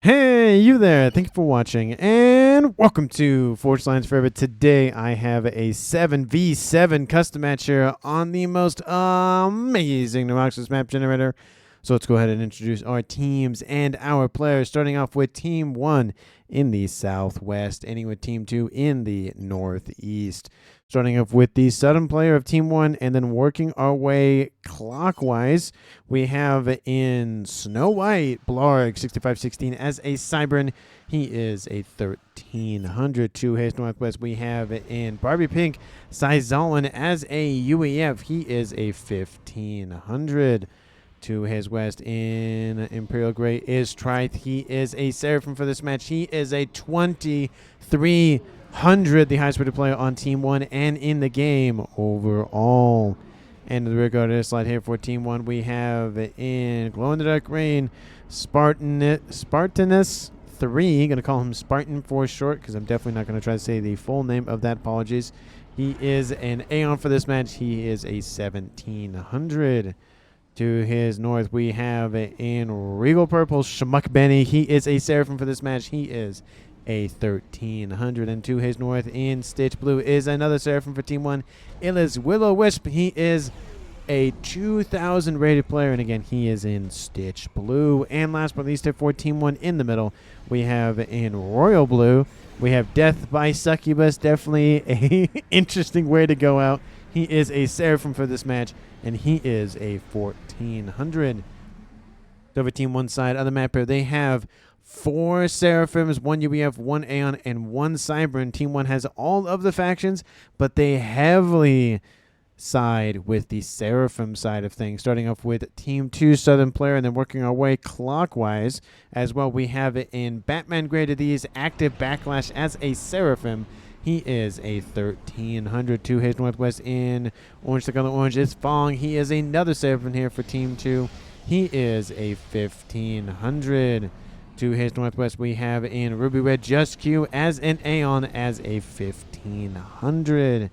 Hey, you there. Thank you for watching, and welcome to Forge Lines Forever. Today, I have a 7v7 custom match here on the most amazing Noxus map generator. So let's go ahead and introduce our teams and our players, starting off with Team 1 in the southwest, ending with Team 2 in the northeast. Starting off with the southern player of Team 1, and then working our way clockwise, we have in Snow White, Blarg 6516 as a Cybern. He is a 1300 to his northwest. We have in Barbie Pink, Sizalin as a UEF. He is a 1500 to his west. In Imperial Gray is Trith. He is a Seraphim for this match. He is a 2300, the highest rated player on Team 1 and in the game overall. And the rear guard slide here for Team 1, we have in Glow in the Dark Rain, Spartanus 3. Going to call him Spartan for short, because I'm definitely not going to try to say the full name of that. Apologies. He is an Aeon for this match. He is a 1700. To his north, we have in Regal Purple, Shmuck Benny. He is a Seraphim for this match. He is a 1300. And to his north, in Stitch Blue, is another Seraphim for Team 1. It is Willow Wisp. He is a 2000 rated player, and again, he is in Stitch Blue. And last but not least, for Team 1 in the middle, we have in Royal Blue, we have Death by Succubus. Definitely a interesting way to go out. He is a Seraphim for this match, and he is a 1400. Over Team 1 side of the map here, they have 4 Seraphims, 1 UEF, 1 Aeon, and 1 Cybern. Team 1 has all of the factions, but they heavily side with the Seraphim side of things. Starting off with Team 2 Southern player, and then working our way clockwise as well. We have it in Batman Graded these active backlash as a Seraphim. He is a 1300 to his northwest. In Orange the Color Orange is Fong. He is another Seraphim here for Team 2. He is a 1500. To his northwest, we have in Ruby Red Just Q as an Aeon as a 1500.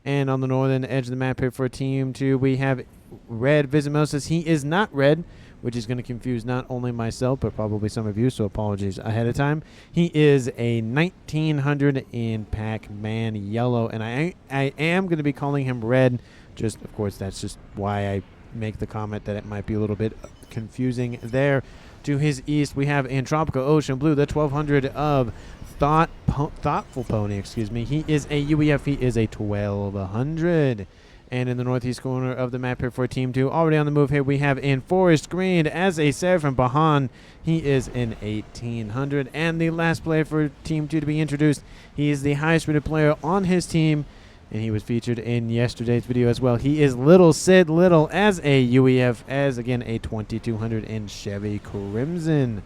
And on the northern edge of the map here for Team 2, we have Red Visimosis. He is not red, which is going to confuse not only myself, but probably some of you, so apologies ahead of time. He is a 1900 in Pac-Man Yellow, and I am going to be calling him red. Just, of course, that's just why I make the comment that it might be a little bit confusing there. To his east, we have in Tropical Ocean Blue, the 1200 of Thoughtful Pony, excuse me. He is a UEF. He is a 1200. And in the northeast corner of the map here for Team 2, already on the move here, we have in Forest Green as a Seraphim Bahan. He is an 1800. And the last player for Team 2 to be introduced, he is the highest rated player on his team, and he was featured in yesterday's video as well. He is Little Sid Little as a UEF, as again a 2200 in Chevy Crimson.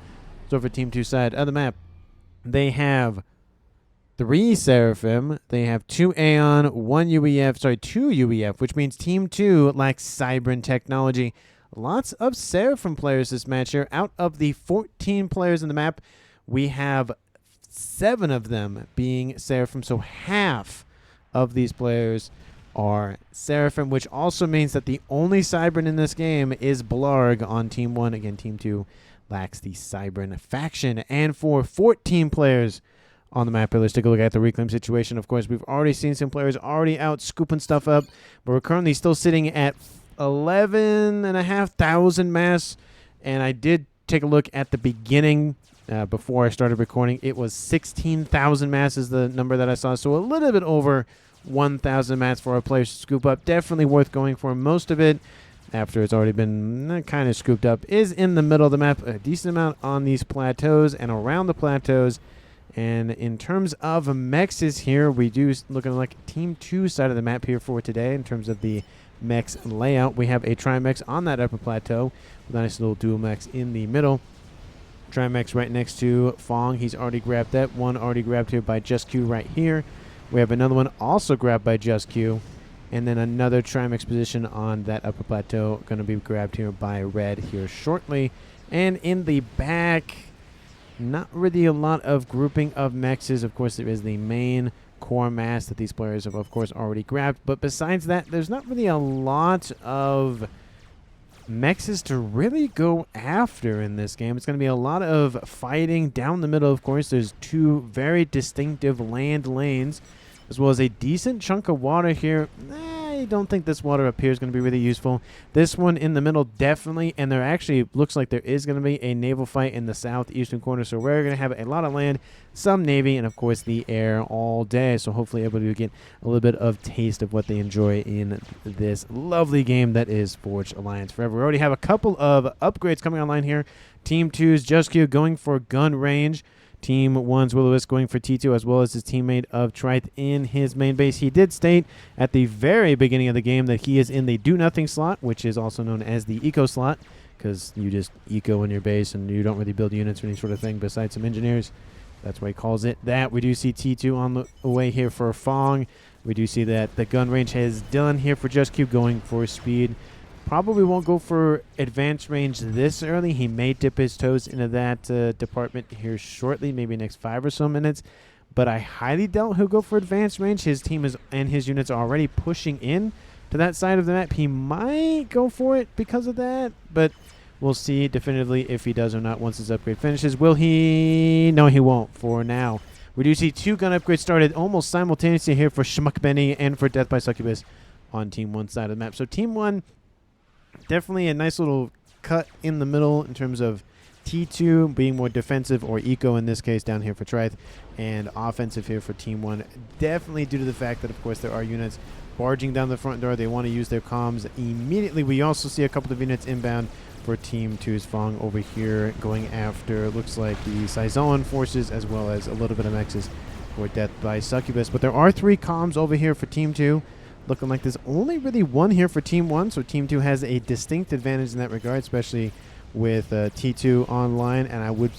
So for Team 2 side of the map, they have 3 Seraphim, they have 2 Aeon, 2 UEF, which means Team 2 lacks Cybern technology. Lots of Seraphim players this match here. Out of the 14 players in the map, we have 7 of them being Seraphim, so half of these players are Seraphim, which also means that the only Cybern in this game is Blarg on Team 1. Again, Team 2 lacks the Cybern faction. And for 14 players on the map here, let's take a look at the reclaim situation. Of course, we've already seen some players already out scooping stuff up, but we're currently still sitting at 11,500 mass. And I did take a look at the beginning before I started recording. It was 16,000 mass is the number that I saw, so a little bit over 1,000 mass for our players to scoop up. Definitely worth going for. Most of it, after it's already been kind of scooped up, is in the middle of the map. A decent amount on these plateaus and around the plateaus. And in terms of mexes here, we do looking like Team 2 side of the map here for today in terms of the mex layout. We have a Trimex on that upper plateau with a nice little dual mex in the middle. Trimex right next to Fong. He's already grabbed that one, already grabbed here by Just Q right here. We have another one also grabbed by Just Q. And then another Trimex position on that upper plateau going to be grabbed here by Red here shortly. And in the back, not really a lot of grouping of mexes. Of course, there is the main core mass that these players have, of course, already grabbed. But besides that, there's not really a lot of mexes to really go after in this game. It's going to be a lot of fighting down the middle. Of course, there's two very distinctive land lanes, as well as a decent chunk of water here. I don't think this water up here is going to be really useful. This one in the middle, definitely. And there actually looks like there is going to be a naval fight in the southeastern corner. So we're going to have a lot of land, some navy, and of course the air all day. So hopefully able to get a little bit of taste of what they enjoy in this lovely game that is Forged Alliance Forever. We already have a couple of upgrades coming online here. Team 2's Just Q going for gun range. Team 1's Will-O-Wisp going for T2, as well as his teammate of Trith in his main base. He did state at the very beginning of the game that he is in the do-nothing slot, which is also known as the eco slot, because you just eco in your base and you don't really build units or any sort of thing besides some engineers. That's why he calls it that. We do see T2 on the way here for Fong. We do see that the gun range has done here for Just Q going for speed. Probably won't go for advanced range this early. He may dip his toes into that department here shortly, maybe next 5 or so minutes. But I highly doubt he'll go for advanced range. His team is and his units are already pushing in to that side of the map. He might go for it because of that, but we'll see definitively if he does or not once his upgrade finishes. Will he? No, he won't for now. We do see 2 gun upgrades started almost simultaneously here for Schmuck Benny and for Death by Succubus on Team 1 side of the map. So Team 1, definitely a nice little cut in the middle in terms of T2 being more defensive, or eco in this case down here for Trith, and offensive here for Team 1. Definitely due to the fact that, of course, there are units barging down the front door. They want to use their comms immediately. We also see a couple of units inbound for Team 2's Fong over here going after, looks like the Saizoan forces, as well as a little bit of mexes for Death by Succubus. But there are 3 comms over here for Team 2. Looking like there's only really 1 here for Team 1, so Team 2 has a distinct advantage in that regard, especially with T2 online, and I would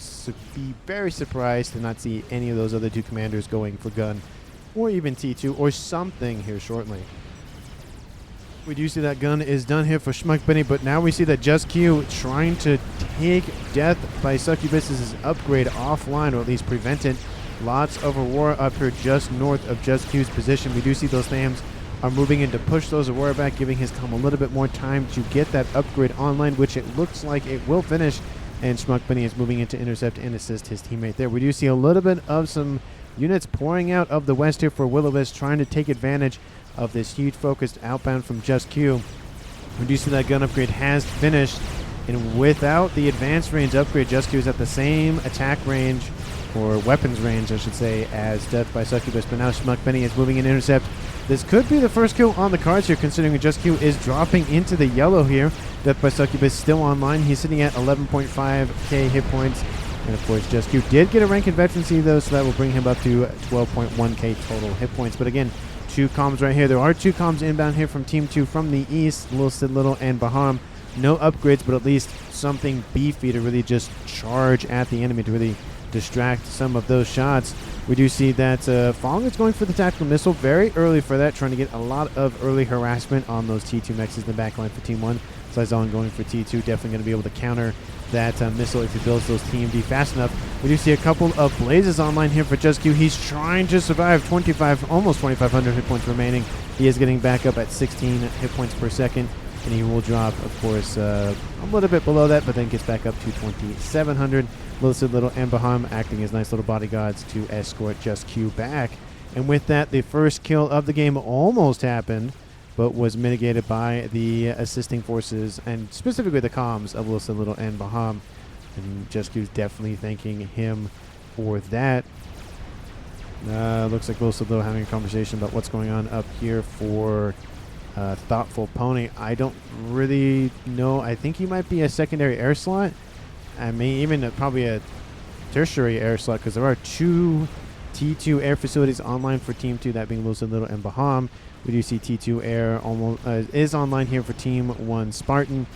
be very surprised to not see any of those other 2 commanders going for gun, or even T2, or something here shortly. We do see that gun is done here for Schmuck Benny, but now we see that Just Q trying to take Death by Succubus's upgrade offline, or at least prevent it. Lots of Aurora up here just north of Just Q's position. We do see those Thams are moving in to push those Aurora back, giving his comm a little bit more time to get that upgrade online, which it looks like it will finish. And Schmuck Benny is moving in to intercept and assist his teammate there. We do see a little bit of some units pouring out of the west here for Will-O-Wisp, trying to take advantage of this huge focused outbound from Just Q. We do see that gun upgrade has finished, and without the advanced range upgrade, Just Q is at the same attack range, or weapons range, I should say, as Death by Succubus. But now Schmuck Benny is moving in to intercept. This could be the first kill on the cards here, considering Just Q is dropping into the yellow here. Death by Succubus still online. He's sitting at 11.5k hit points. And of course, Just Q did get a rank in veterancy though, so that will bring him up to 12.1k total hit points. But again, 2 comms right here. There are 2 comms inbound here from Team 2 from the east, Little Sid Little and Baham. No upgrades, but at least something beefy to really just charge at the enemy, to really distract some of those shots. We do see that Fong is going for the tactical missile very early for that, trying to get a lot of early harassment on those T2 mexes in the backline for Team 1. Saizon going for T2, definitely going to be able to counter that missile if he builds those TMD fast enough. We do see a couple of blazes online here for Just Q. He's trying to survive. 25, almost 2,500 hit points remaining. He is getting back up at 16 hit points per second, and he will drop, of course, a little bit below that, but then gets back up to 2,700. Little Sid Little and Baham acting as nice little bodyguards to escort Just Q back. And with that, the first kill of the game almost happened, but was mitigated by the assisting forces, and specifically the comms of Little Sid Little and Baham. And Just Q's definitely thanking him for that. Looks like Little Sid Little having a conversation about what's going on up here for Thoughtful Pony. I don't really know. I think he might be a secondary air slot. I mean, even probably a tertiary air slot, because there are 2 T2 air facilities online for Team 2, that being Little Sid Little and Baham. We do see T2 air almost is online here for Team 1 Spartan.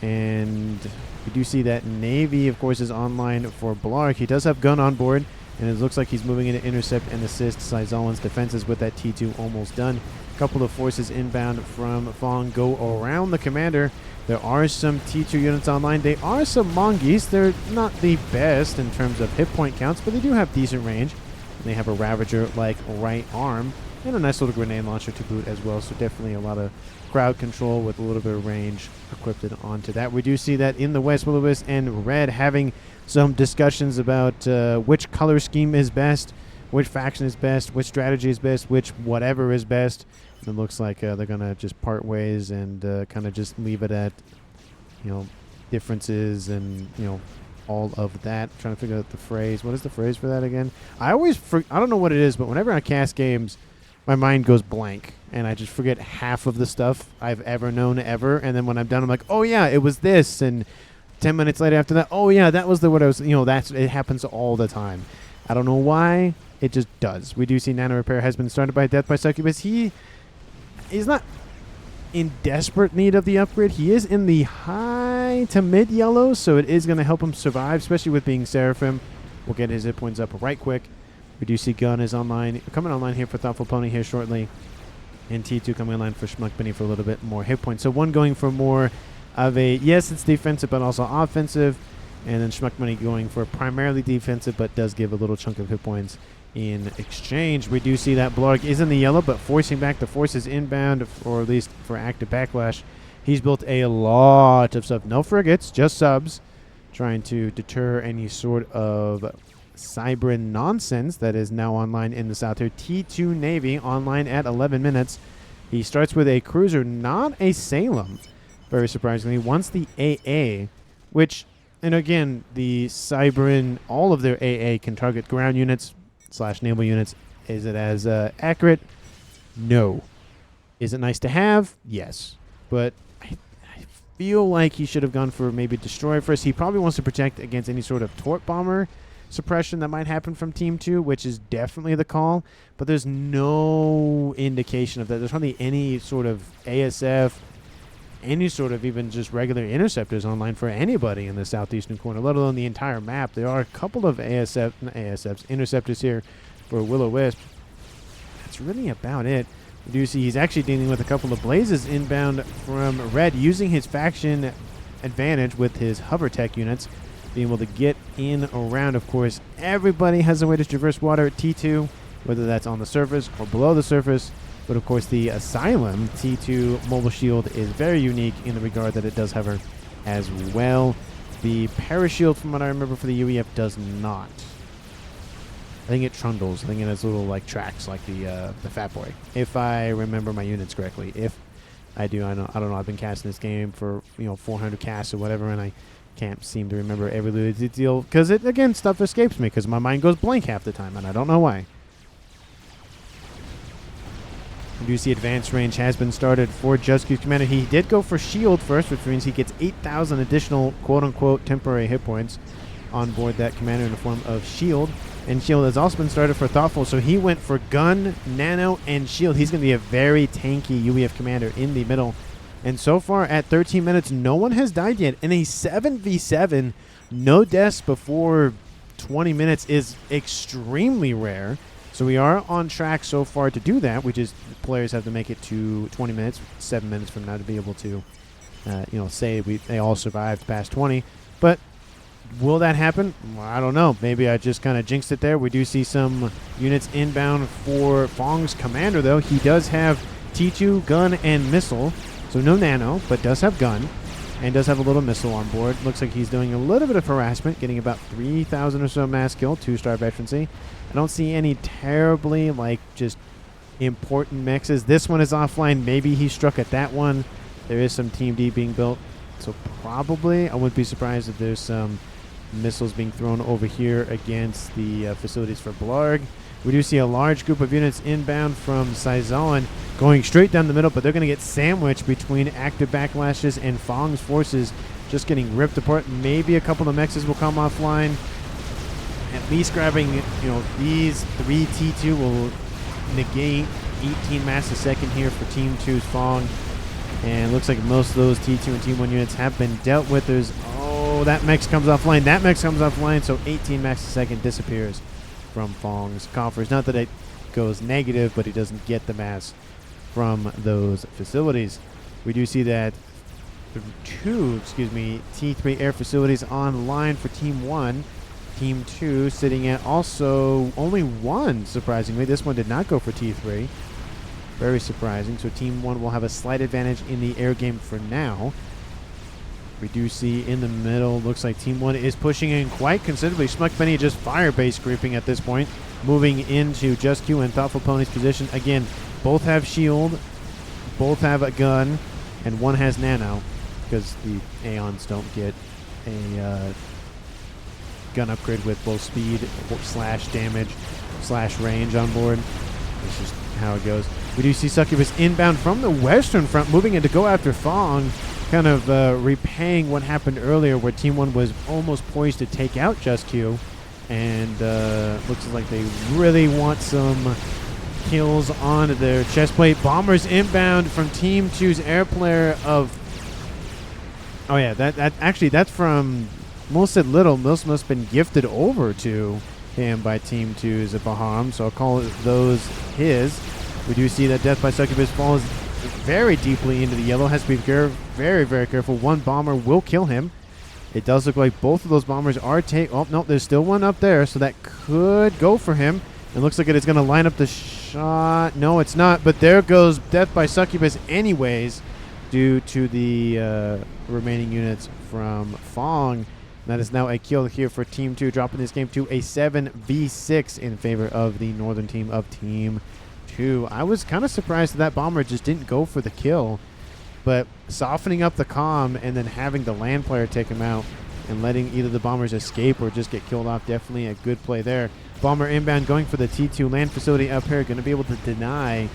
And we do see that Navy, of course, is online for Blark. He does have gun on board, and it looks like he's moving in to intercept and assist Saizolan's defenses with that T2 almost done. A couple of forces inbound from Fong go around the commander. There are some T2 units online. They are some Mongeese. They're not the best in terms of hit point counts, but they do have decent range. And they have a Ravager like right arm. and a nice little grenade launcher to boot as well. So definitely a lot of crowd control with a little bit of range equipped onto that. We do see that in the West, Will-O-Wisp and Red having some discussions about which color scheme is best, which faction is best, which strategy is best, which whatever is best. And it looks like they're going to just part ways and kind of just leave it at, differences and, all of that. I'm trying to figure out the phrase. What is the phrase for that again? I don't know what it is, but whenever I cast games, my mind goes blank and I just forget half of the stuff I've ever known ever. And then when I'm done, I'm like, oh yeah, it was this. And 10 minutes later after that, oh yeah, that was what I was, it happens all the time. I don't know why. It just does. We do see Nano Repair has been started by Death by Succubus. He's not in desperate need of the upgrade. He is in the high to mid yellow, so it is going to help him survive, especially with being Seraphim. We'll get his hit points up right quick. We do see Gun is coming online here for Thoughtful Pony here shortly, and T2 coming online for Schmuck Benny for a little bit more hit points. So one going for more of a, yes, it's defensive, but also offensive, and then Schmuck Benny going for primarily defensive, but does give a little chunk of hit points in exchange. We do see that Blarg is in the yellow, but forcing back the forces inbound, or at least for active backlash. He's built a lot of stuff. No frigates, just subs, trying to deter any sort of cyber nonsense that is now online in the south here. T2 Navy online at 11 minutes. He starts with a cruiser, not a Salem, very surprisingly. Wants the AA, which, and again, the Cyberin, all of their AA can target ground units / naval units. Is it as accurate? No. Is it nice to have? Yes. But I feel like he should have gone for maybe Destroyer first. He probably wants to protect against any sort of Torp Bomber suppression that might happen from Team 2, which is definitely the call. But there's no indication of that. There's hardly any sort of ASF, any sort of even just regular interceptors online for anybody in the southeastern corner, let alone the entire map. There are a couple of interceptors here for Will-O-Wisp. That's really about it. We do see he's actually dealing with a couple of blazes inbound from Red, using his faction advantage with his hover tech units, being able to get in around. Of course, everybody has a way to traverse water at T2, whether that's on the surface or below the surface. But of course, the Asylum T2 mobile shield is very unique in the regard that it does hover as well. The Parashield, from what I remember for the UEF, does not. I think it trundles. I think it has little tracks like the Fat Boy, if I remember my units correctly. If I do, I don't know. I've been casting this game for 400 casts or whatever, and I can't seem to remember every little detail because again, stuff escapes me because my mind goes blank half the time, and I don't know why. We do see advanced range has been started for Juski's commander. He did go for shield first, which means he gets 8,000 additional quote-unquote temporary hit points on board that commander in the form of shield. And shield has also been started for Thoughtful, so he went for gun, nano, and shield. He's going to be a very tanky UEF commander in the middle. And so far at 13 minutes, no one has died yet. In a 7v7, no deaths before 20 minutes is extremely rare. So we are on track so far to do that. We just, players have to make it to 20 minutes, 7 minutes from now to be able to, say they all survived past 20. But will that happen? Well, I don't know. Maybe I just kind of jinxed it there. We do see some units inbound for Fong's commander, though. He does have T2, gun, and missile. So no nano, but does have gun. And does have a little missile on board. Looks like he's doing a little bit of harassment, getting about 3,000 or so mass kill, 2-star veterancy. I don't see any terribly, just important mixes. This one is offline. Maybe he struck at that one. There is some Team D being built. So probably, I wouldn't be surprised if there's some missiles being thrown over here against the facilities for Blarg. We do see a large group of units inbound from Saizon going straight down the middle, but they're going to get sandwiched between active backlashes and Fong's forces, just getting ripped apart. Maybe a couple of mexes will come offline. At least grabbing, these 3 T2 will negate 18 mass a second here for Team 2's Fong. And it looks like most of those T2 and Team 1 units have been dealt with. There's, that mex comes offline. That mex comes offline, so 18 max a second disappears from Fong's coffers. Not that it goes negative, but he doesn't get the mass from those facilities. We do see that T3 air facilities online for Team 1. Team 2 sitting at also only 1, surprisingly. This one did not go for T3. Very surprising. So Team 1 will have a slight advantage in the air game for now. We do see in the middle, looks like Team 1 is pushing in quite considerably. Schmuckpenny just fire-base grouping at this point, moving into Just Q and Thoughtful Pony's position. Again, both have shield, both have a gun, and one has nano, because the Aeons don't get a gun upgrade with both speed slash damage slash range on board. It's just how it goes. We do see Succubus inbound from the western front, moving in to go after Fong, kind of repaying what happened earlier where Team 1 was almost poised to take out Just Q, and looks like they really want some kills on their chest plate. Bombers inbound from Team 2's air player of... Oh yeah, that's from Mulsid Little. Most must have been gifted over to him by Team 2's Baham, so I'll call those his. We do see that Death by Succubus falls very deeply into the yellow. Has to be very, very careful. One bomber will kill him. It does look like both of those bombers are oh, no, there's still one up there, so that could go for him. It looks like it is going to line up the shot. No, it's not, but there goes Death by Succubus anyways, due to the remaining units from Fong. That is now a kill here for Team 2, dropping this game to a 7v6 in favor of the northern team of Team 2. I was kind of surprised that bomber just didn't go for the kill, but softening up the comm and then having the land player take him out and letting either the bombers escape or just get killed off, definitely a good play there. Bomber inbound going for the T2 land facility up here, going to be able to deny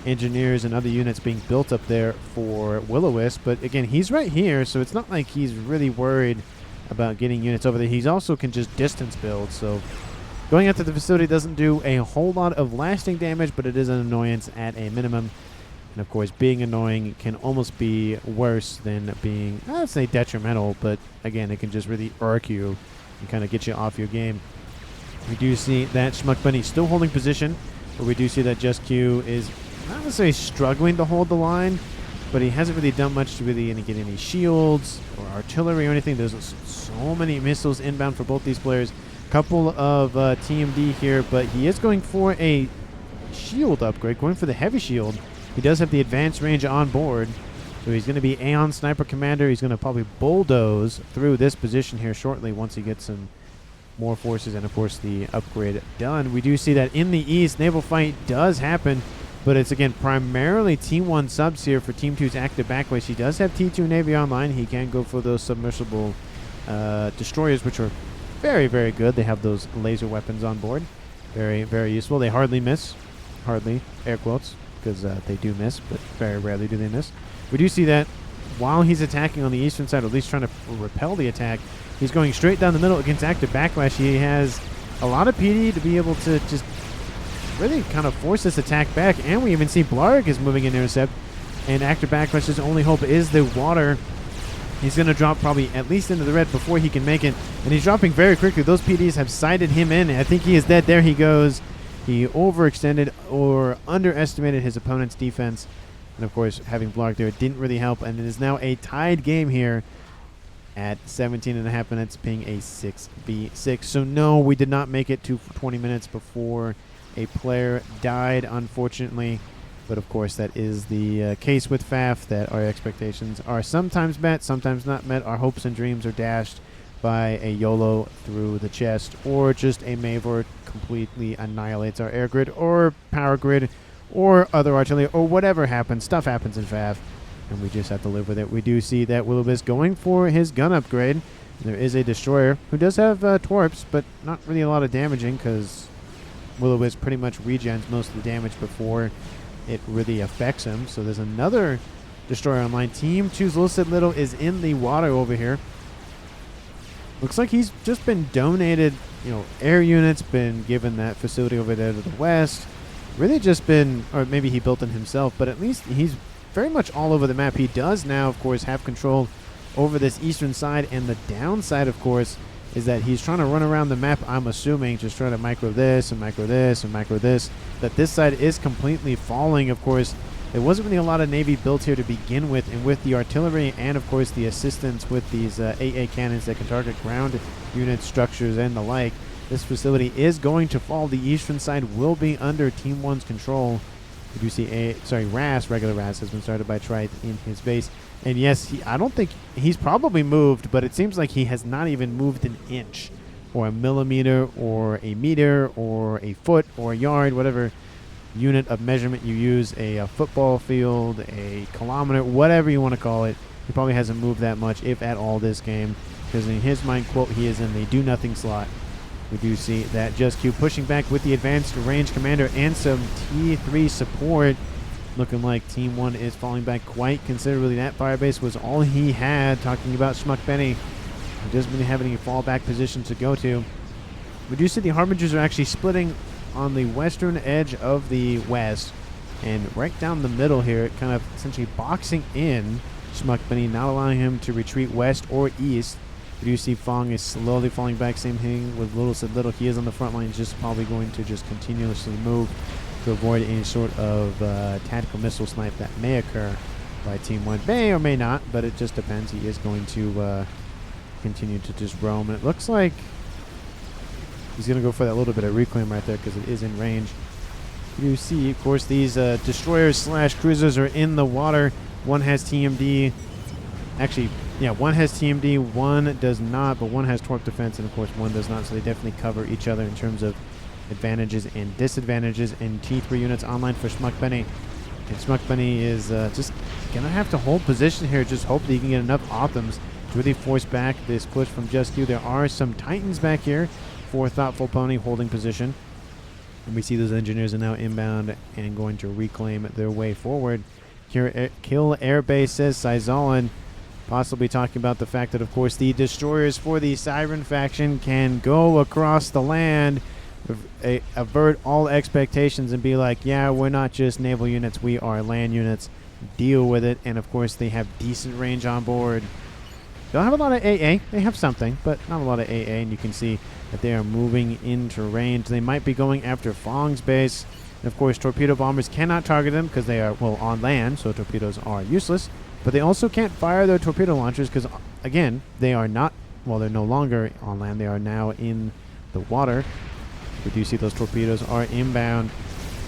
engineers and other units being built up there for Will-O-Wisp, but again, he's right here, so it's not like he's really worried about getting units over there. He's also can just distance build, so going after the facility doesn't do a whole lot of lasting damage, but it is an annoyance at a minimum. And of course, being annoying can almost be worse than being, I would say, detrimental, but again, it can just really irk you and kind of get you off your game. We do see that Schmuckpenny still holding position, but we do see that Just Q is, not necessarily struggling to hold the line, but he hasn't really done much to really get any shields or artillery or anything. There's so many missiles inbound for both these players. Couple of TMD here, but he is going for a shield upgrade, going for the heavy shield. He does have the advanced range on board, so he's going to be Aeon Sniper Commander. He's going to probably bulldoze through this position here shortly once he gets some more forces and, of course, the upgrade done. We do see that in the east, naval fight does happen, but it's, again, primarily Team 1 subs here for Team 2's active backways. He does have T2 Navy online. He can go for those submersible destroyers, which are very, very good. They have those laser weapons on board. Very, very useful. They hardly miss. Hardly, air quotes, because they do miss, but very rarely do they miss. We do see that while he's attacking on the eastern side, or at least trying to repel the attack, he's going straight down the middle against active backlash. He has a lot of PD to be able to just really kind of force this attack back, and we even see Blarg is moving in intercept, and active backlash's only hope is the water. He's going to drop probably at least into the red before he can make it, and he's dropping very quickly. Those PDs have sighted him in. I think he is dead. There he goes. He overextended or underestimated his opponent's defense, and of course, having Blarg there didn't really help, and it is now a tied game here at 17.5 minutes, being a 6v6. So no, we did not make it to 20 minutes before a player died, unfortunately. But of course, that is the case with FAF, that our expectations are sometimes met, sometimes not met. Our hopes and dreams are dashed by a YOLO through the chest, or just a Mavor completely annihilates our air grid, or power grid, or other artillery, or whatever happens. Stuff happens in FAF, and we just have to live with it. We do see that Will-O-Wisp going for his gun upgrade. There is a destroyer who does have torps, but not really a lot of damaging, because Will-O-Wisp pretty much regens most of the damage before it really affects him. So there's another destroyer online. Team 2's Lucid Little is in the water over here. Looks like he's just been donated, air units, been given that facility over there to the west. Really just been, or maybe he built it himself, but at least he's very much all over the map. He does now, of course, have control over this eastern side, and the downside, of course, is that he's trying to run around the map, I'm assuming, just trying to micro this and micro this and micro this, that this side is completely falling. Of course, there wasn't really a lot of Navy built here to begin with, and with the artillery and, of course, the assistance with these AA cannons that can target ground unit structures and the like, this facility is going to fall. The eastern side will be under Team 1's control, We do see Ras, regular Ras, has been started by Trite in his base. And yes, I don't think he's probably moved, but it seems like he has not even moved an inch or a millimeter or a meter or a foot or a yard, whatever unit of measurement you use, a football field, a kilometer, whatever you want to call it. He probably hasn't moved that much, if at all, this game, because in his mind, quote, he is in the do-nothing slot. We do see that Just Q pushing back with the advanced range commander and some T3 support. Looking like Team 1 is falling back quite considerably. That firebase was all he had, talking about Schmuck Benny. He doesn't really have any fallback position to go to. We do see the Harbingers are actually splitting on the western edge of the west. And right down the middle here, kind of essentially boxing in Schmuck Benny, not allowing him to retreat west or east. We do see Fong is slowly falling back. Same thing with Little Sid Little. He is on the front line, just probably going to just continuously move to avoid any sort of tactical missile snipe that may occur by Team 1. May or may not, but it just depends. He is going to continue to just roam. And it looks like he's going to go for that little bit of reclaim right there because it is in range. You see, of course, these destroyers slash cruisers are in the water. One has TMD. Actually, yeah, one has TMD, one does not, but one has torp defense, and of course one does not, so they definitely cover each other in terms of advantages and disadvantages. And T3 units online for Schmuck Benny. And Schmuck Benny is just going to have to hold position here, just hope that he can get enough Optims to really force back this push from Just Q. There are some Titans back here for Thoughtful Pony holding position. And we see those engineers are now inbound and going to reclaim their way forward. Here, Kill Airbase, says Sizolan, possibly talking about the fact that, of course, the destroyers for the Siren faction can go across the land, avert all expectations, and be like, yeah, we're not just naval units, we are land units. Deal with it. And, of course, they have decent range on board. They don't have a lot of AA. They have something, but not a lot of AA. And you can see that they are moving into range. They might be going after Fong's base. And, of course, torpedo bombers cannot target them because they are, well, on land, so torpedoes are useless. But they also can't fire their torpedo launchers because, again, they are not, well, they're no longer on land. They are now in the water. We do see those torpedoes are inbound.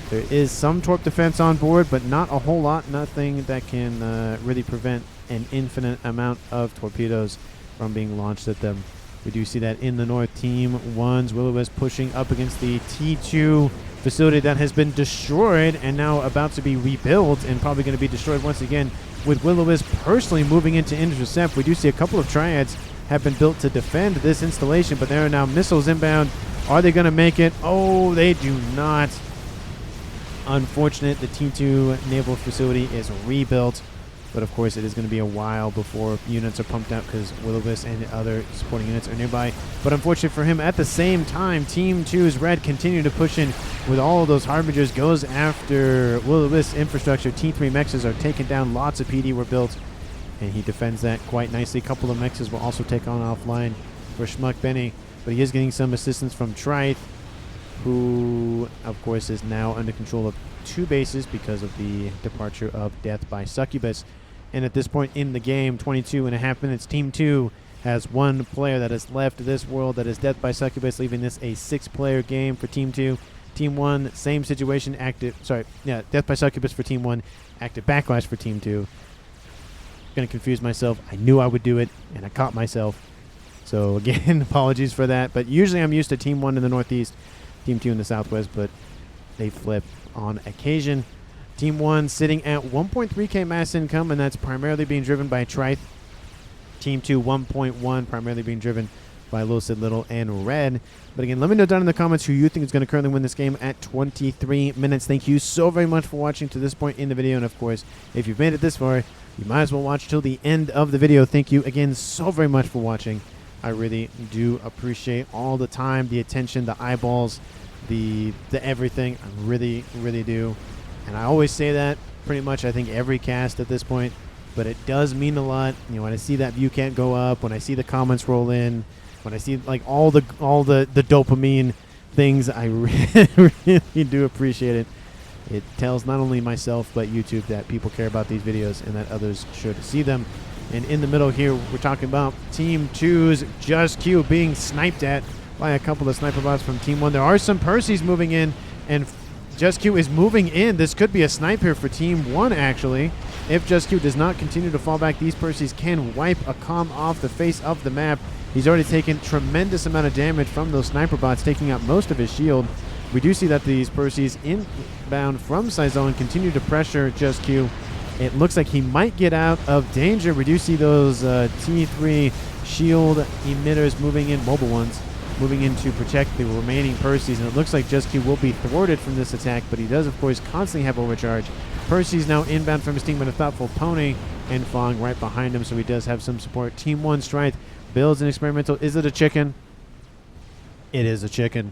There is some torp defense on board, but not a whole lot. Nothing that can really prevent an infinite amount of torpedoes from being launched at them. We do see that in the north. Team 1's Will-O-Wisp pushing up against the T2 facility that has been destroyed and now about to be rebuilt and probably going to be destroyed once again, with Will-O-Wisp personally moving into intercept. We do see a couple of triads have been built to defend this installation, but there are now missiles inbound. Are they going to make it? Oh, they do not. Unfortunate. The T2 naval facility is rebuilt, but of course it is going to be a while before units are pumped out because Will-O-Wisp and other supporting units are nearby. But unfortunately for him, at the same time, Team 2's Red continue to push in with all of those Harbingers, goes after Will-O-Wisp's infrastructure. T3 mexes are taken down. Lots of PD were built, and he defends that quite nicely. A couple of mexes will also take on offline for Schmuck Benny, but he is getting some assistance from Trite, who, of course, is now under control of 2 bases because of the departure of Death by Succubus. And at this point in the game, 22.5 minutes, Team 2 has 1 player that has left this world. That is Death by Succubus, leaving this a 6-player game for Team 2. Team 1, same situation, Death by Succubus for Team 1, active Backlash for Team 2. Gonna confuse myself. I knew I would do it, and I caught myself. So again, apologies for that. But usually I'm used to Team 1 in the northeast, Team 2 in the southwest, but they flip on occasion. Team 1 sitting at 1.3k mass income, and that's primarily being driven by Trite. Team 2, 1.1, primarily being driven by Lil Sid Little and Red. But again, let me know down in the comments who you think is going to currently win this game at 23 minutes. Thank you so very much for watching to this point in the video. And of course, if you've made it this far, you might as well watch till the end of the video. Thank you again so very much for watching. I really do appreciate all the time, the attention, the eyeballs, the everything. I really, really do. And I always say that pretty much, I think, every cast at this point. But it does mean a lot. You know, when I see that view count go up, when I see the comments roll in, when I see like all the dopamine things, I really do appreciate it. It tells not only myself but YouTube that people care about these videos and that others should see them. And in the middle here, we're talking about Team 2's Just Q being sniped at by a couple of sniper bots from Team 1. There are some Percys moving in, and Just Q is moving in. This could be a snipe here for Team 1, actually. If Just Q does not continue to fall back, these Percys can wipe a comm off the face of the map. He's already taken tremendous amount of damage from those sniper bots, taking out most of his shield. We do see that these Percys inbound from Sizone continue to pressure Just Q. It looks like he might get out of danger. We do see those T3 shield emitters moving in, mobile ones, moving in to protect the remaining Percys, and it looks like Just Q will be thwarted from this attack, but he does, of course, constantly have overcharge. Percy's now inbound from his team with a thoughtful pony, and Fong right behind him, so he does have some support. Team 1 Strike builds an experimental. Is it a chicken? It is a chicken,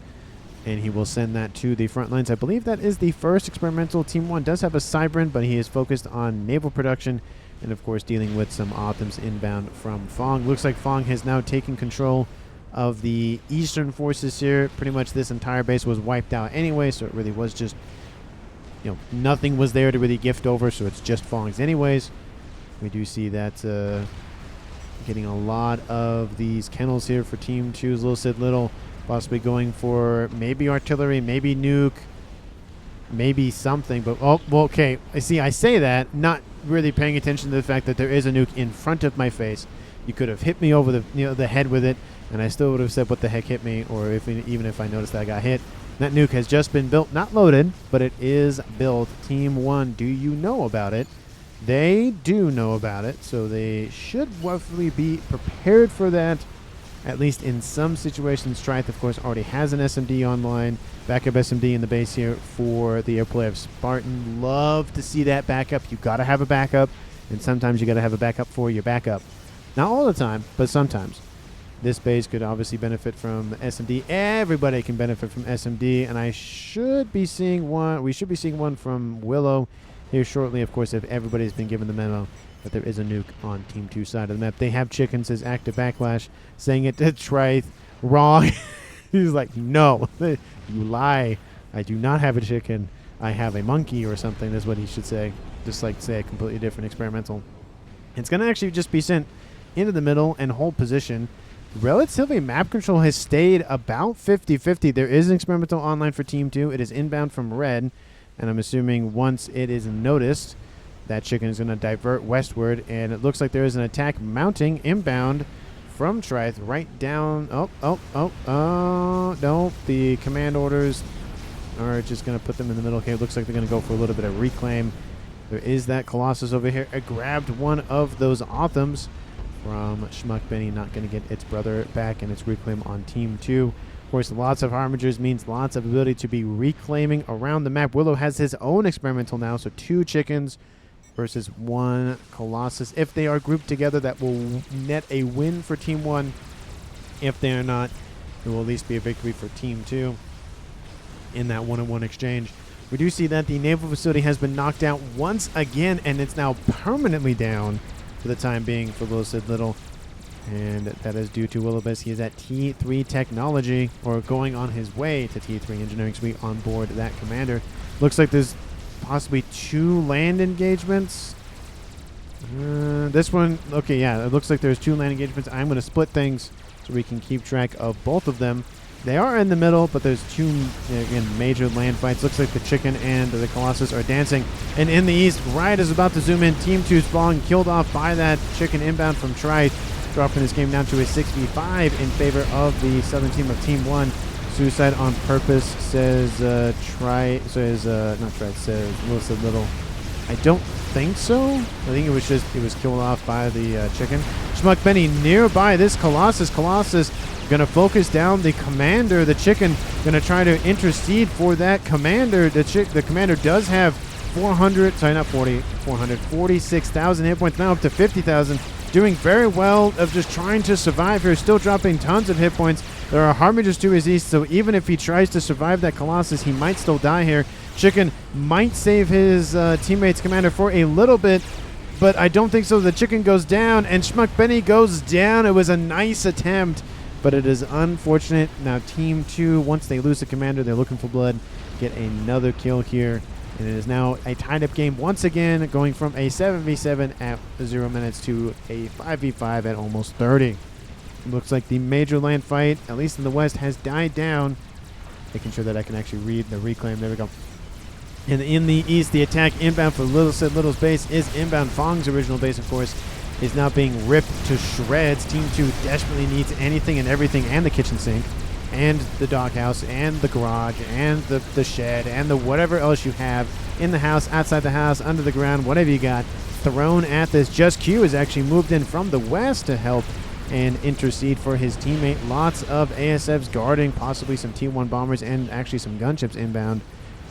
and he will send that to the front lines. I believe that is the first experimental. Team 1 does have a Cybran, but he is focused on naval production, and of course dealing with some Othams inbound from Fong. Looks like Fong has now taken control of the eastern forces here. Pretty much this entire base was wiped out anyway, so it really was just, you know, nothing was there to really gift over, so it's just Fong's anyways. We do see that getting a lot of these kennels here for Team 2's Little Sid Little, possibly going for maybe artillery, maybe nuke, maybe something, but oh, well, okay. I say that, not really paying attention to the fact that there is a nuke in front of my face. You could have hit me over the head with it, and I still would have said, what the heck hit me, or even if I noticed that I got hit. That nuke has just been built, not loaded, but it is built. Team 1, do you know about it? They do know about it, so they should roughly be prepared for that, at least in some situations. Strike, of course, already has an SMD online. Backup SMD in the base here for the airplay of Spartan. Love to see that backup. You got to have a backup, and sometimes you got to have a backup for your backup. Not all the time, but sometimes. This base could obviously benefit from SMD. Everybody can benefit from SMD, and I should be seeing one. We should be seeing one from Willow here shortly, of course, if everybody's been given the memo that there is a nuke on Team 2 side of the map. They have chicken, says Active Backlash, saying it to Trith. Wrong. He's like, no, you lie. I do not have a chicken. I have a monkey or something. That's what he should say. Just like say a completely different experimental. It's going to actually just be sent into the middle and hold position. Relatively, map control has stayed about 50-50. There is an experimental online for Team 2. It is inbound from red, and I'm assuming once it is noticed, that chicken is going to divert westward, and it looks like there is an attack mounting inbound from Trith right down. No, the command orders are just going to put them in the middle. Okay, it looks like they're going to go for a little bit of reclaim. There is that Colossus over here. It grabbed one of those Othams from Schmuck Benny, not going to get its brother back, and its reclaim on Team 2. Of course, lots of Harmingers means lots of ability to be reclaiming around the map. Willow has his own experimental now, so 2 chickens versus 1 Colossus. If they are grouped together, that will net a win for Team 1. If they are not, it will at least be a victory for Team 2 in that 1-on-1 exchange. We do see that the naval facility has been knocked out once again, and it's now permanently down for the time being for Little Sid Little. And that is due to Willowbus. He is at T3 Technology, or going on his way to T3 Engineering Suite on board that commander. Looks like there's possibly 2 land engagements. This one, okay, yeah, it looks like there's 2 land engagements. I'm going to split things so we can keep track of both of them. They are in the middle, but there's 2, again, major land fights. Looks like the chicken and the Colossus are dancing. And in the east, Riot is about to zoom in. Team 2's falling, killed off by that chicken inbound from Trite, dropping this game down to a 6v5 in favor of the southern team of Team 1. Suicide on purpose, says says Little Sid Little. I don't think so. I think it was killed off by the chicken. Schmuck Benny nearby this Colossus. Colossus gonna focus down the commander. The chicken gonna try to intercede for that commander. The commander does have 446,000 hit points, now up to 50,000. Doing very well of just trying to survive here. Still dropping tons of hit points. There are Harbingers to his east, so even if he tries to survive that Colossus, he might still die here. Chicken might save his teammate's commander for a little bit, but I don't think so. The chicken goes down, and Schmuck Benny goes down. It was a nice attempt, but it is unfortunate. Now Team 2, once they lose the commander, they're looking for blood. Get another kill here. And it is now a tied-up game once again, going from a 7v7 at 0 minutes to a 5v5 at almost 30. It looks like the major land fight, at least in the west, has died down. Making sure that I can actually read the reclaim. There we go. And in the east, the attack inbound for Little Sid Little's base is inbound. Fong's original base, of course, is now being ripped to shreds. Team 2 desperately needs anything and everything, and the kitchen sink, and the doghouse, and the garage, and the shed, and the whatever else you have in the house, outside the house, under the ground, whatever you got, thrown at this. Just Q has actually moved in from the west to help and intercede for his teammate. Lots of ASFs guarding, possibly some T1 bombers, and actually some gunships inbound.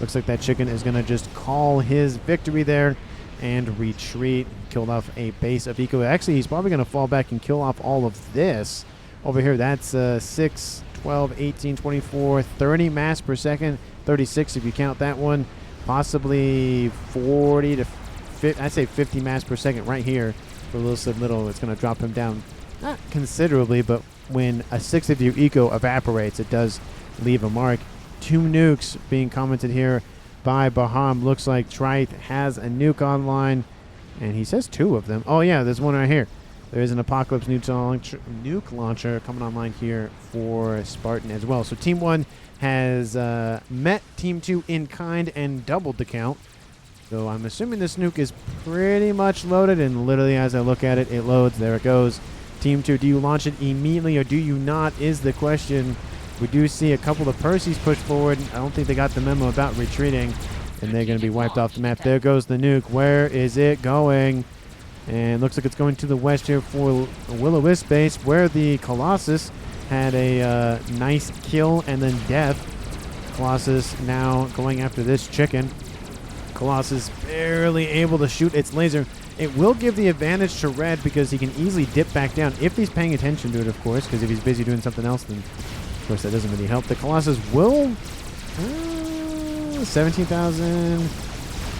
Looks like that chicken is going to just call his victory there and retreat. Killed off a base of eco. Actually, he's probably going to fall back and kill off all of this over here. That's 6, 12, 18, 24, 30 mass per second. 36 if you count that one. Possibly 40 to 50, I'd say 50 mass per second right here for Little Sid Little. It's going to drop him down, not considerably, but when a 6 of your eco evaporates, it does leave a mark. 2 nukes being commented here by Baham. Looks like Trite has a nuke online, and he says 2 of them. Oh yeah, there's one right here. There is an Apocalypse nuke launcher coming online here for Spartan as well. So Team 1 has met Team 2 in kind and doubled the count. So I'm assuming this nuke is pretty much loaded, and literally as I look at it, it loads. There it goes. Team 2, do you launch it immediately or do you not is the question. We do see a couple of Percys push forward. I don't think they got the memo about retreating, and they're going to be wiped off the map. There goes the nuke. Where is it going? And looks like it's going to the west here for Will-O-Wisp base, where the Colossus had a nice kill and then death. Colossus now going after this chicken. Colossus barely able to shoot its laser. It will give the advantage to Red because he can easily dip back down if he's paying attention to it, of course, because if he's busy doing something else, then of course that doesn't really help. The Colossus will 17,000.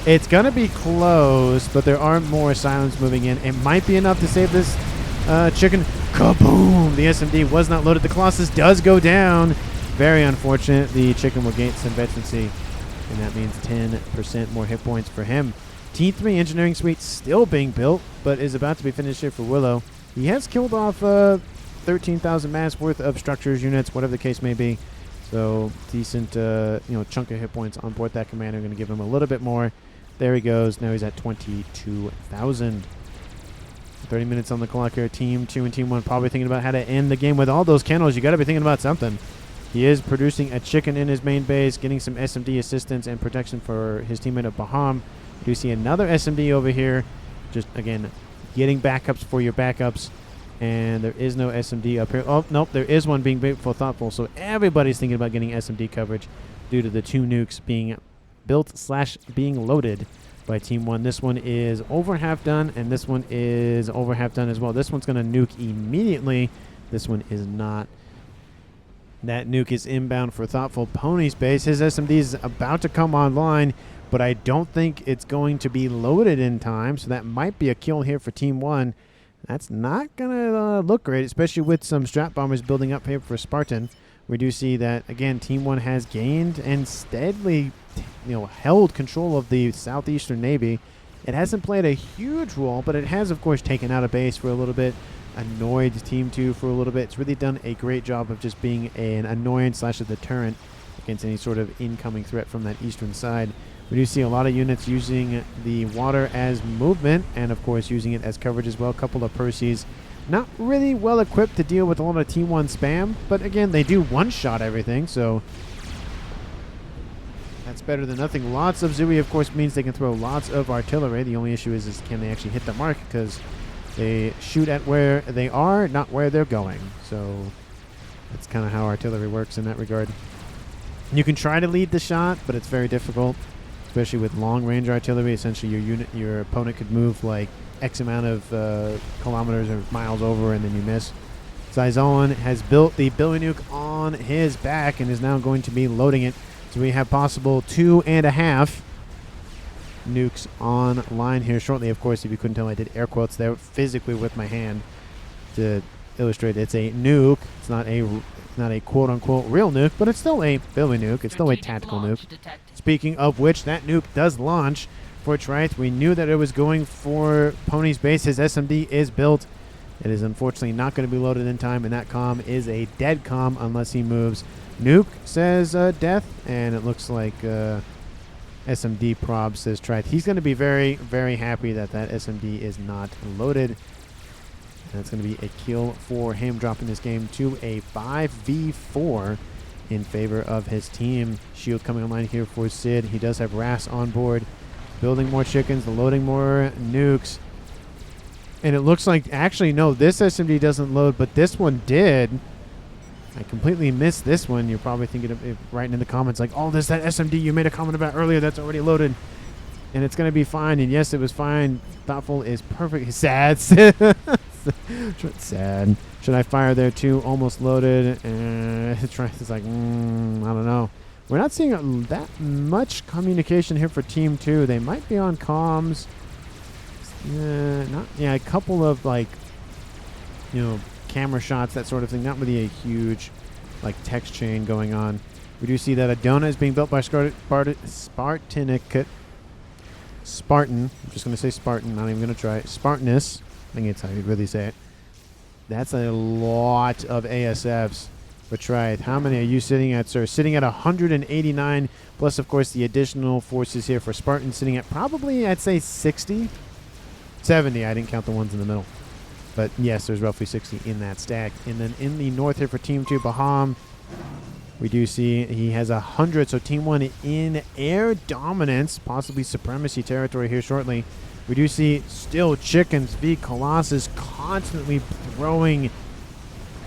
It's gonna be close, but there are more silence moving in. It might be enough to save this chicken. Kaboom! The SMD was not loaded. The Colossus does go down. Very unfortunate. The chicken will gain some veterancy, and that means 10% more hit points for him. T3 Engineering Suite still being built, but is about to be finished here for Willow. He has killed off 13,000 mass worth of structures, units, whatever the case may be. So decent, chunk of hit points on board that commander. Going to give him a little bit more. There he goes. Now he's at 22,000. 30 minutes on the clock here. Team 2 and Team 1 probably thinking about how to end the game with all those kennels. You got to be thinking about something. He is producing a chicken in his main base, getting some SMD assistance and protection for his teammate of Baham. You do see another SMD over here. Just, again, getting backups for your backups. And there is no SMD up here. Oh, nope, there is one being built for Thoughtful. So everybody's thinking about getting SMD coverage due to the 2 nukes being built / being loaded by Team 1. This one is over half done, and this one is over half done as well. This one's going to nuke immediately. This one is not. That nuke is inbound for Thoughtful Pony's base. His SMD is about to come online, but I don't think it's going to be loaded in time, so that might be a kill here for Team 1. That's not going to look great, especially with some strap bombers building up here for Spartan. We do see that, again, Team 1 has gained and steadily held control of the Southeastern Navy. It hasn't played a huge role, but it has, of course, taken out a base for a little bit, annoyed Team 2 for a little bit. It's really done a great job of just being an annoyance / a deterrent against any sort of incoming threat from that eastern side. We do see a lot of units using the water as movement and, of course, using it as coverage as well. A couple of Percys not really well equipped to deal with a lot of T1 spam, but again, they do one-shot everything, so that's better than nothing. Lots of Zooey, of course, means they can throw lots of artillery. The only issue is can they actually hit the mark, because they shoot at where they are, not where they're going. So that's kind of how artillery works in that regard. You can try to lead the shot, but it's very difficult, especially with long-range artillery. Essentially, your opponent could move like X amount of kilometers or miles over, and then you miss. Zyzon has built the Billy Nuke on his back and is now going to be loading it. So we have possible 2.5 nukes online here shortly. Of course, if you couldn't tell, I did air quotes there physically with my hand to illustrate it's a nuke. It's not a quote-unquote real nuke, but it's still a Billy Nuke. It's still a tactical nuke. Speaking of which, that nuke does launch for Trite. We knew that it was going for Pony's base. His SMD is built. It is unfortunately not going to be loaded in time, and that comm is a dead comm unless he moves. Nuke says death, and it looks like SMD prob, says Trite. He's going to be very, very happy that that SMD is not loaded. And that's going to be a kill for him, dropping this game to a 5v4 in favor of his team. Shield coming online here for Sid. He does have Ras on board. Building more chickens, loading more nukes. And it looks like, actually, no, this SMD doesn't load, but this one did. I completely missed this one. You're probably thinking of it, writing in the comments like, oh, there's that SMD you made a comment about earlier that's already loaded. And it's going to be fine. And yes, it was fine. Thoughtful is perfect. Sad. Sad. Should I fire there too? Almost loaded. It's like, I don't know. We're not seeing that much communication here for Team 2. They might be on comms. A couple of, like, you know, camera shots, that sort of thing. Not really a huge, like, text chain going on. We do see that a donut is being built by Spartan. I'm just going to say Spartan. Not even going to try it. Spartanus. I think it's how you really say it. That's a lot of ASFs. But try it. How many are you sitting at, sir? Sitting at 189, plus, of course, the additional forces here for Spartan, sitting at probably, I'd say, 60. 70. I didn't count the ones in the middle. But, yes, there's roughly 60 in that stack. And then in the north here for Team 2, Baham, we do see he has 100. So Team 1 in air dominance, possibly supremacy territory here shortly. We do see still chickens, V Colossus constantly throwing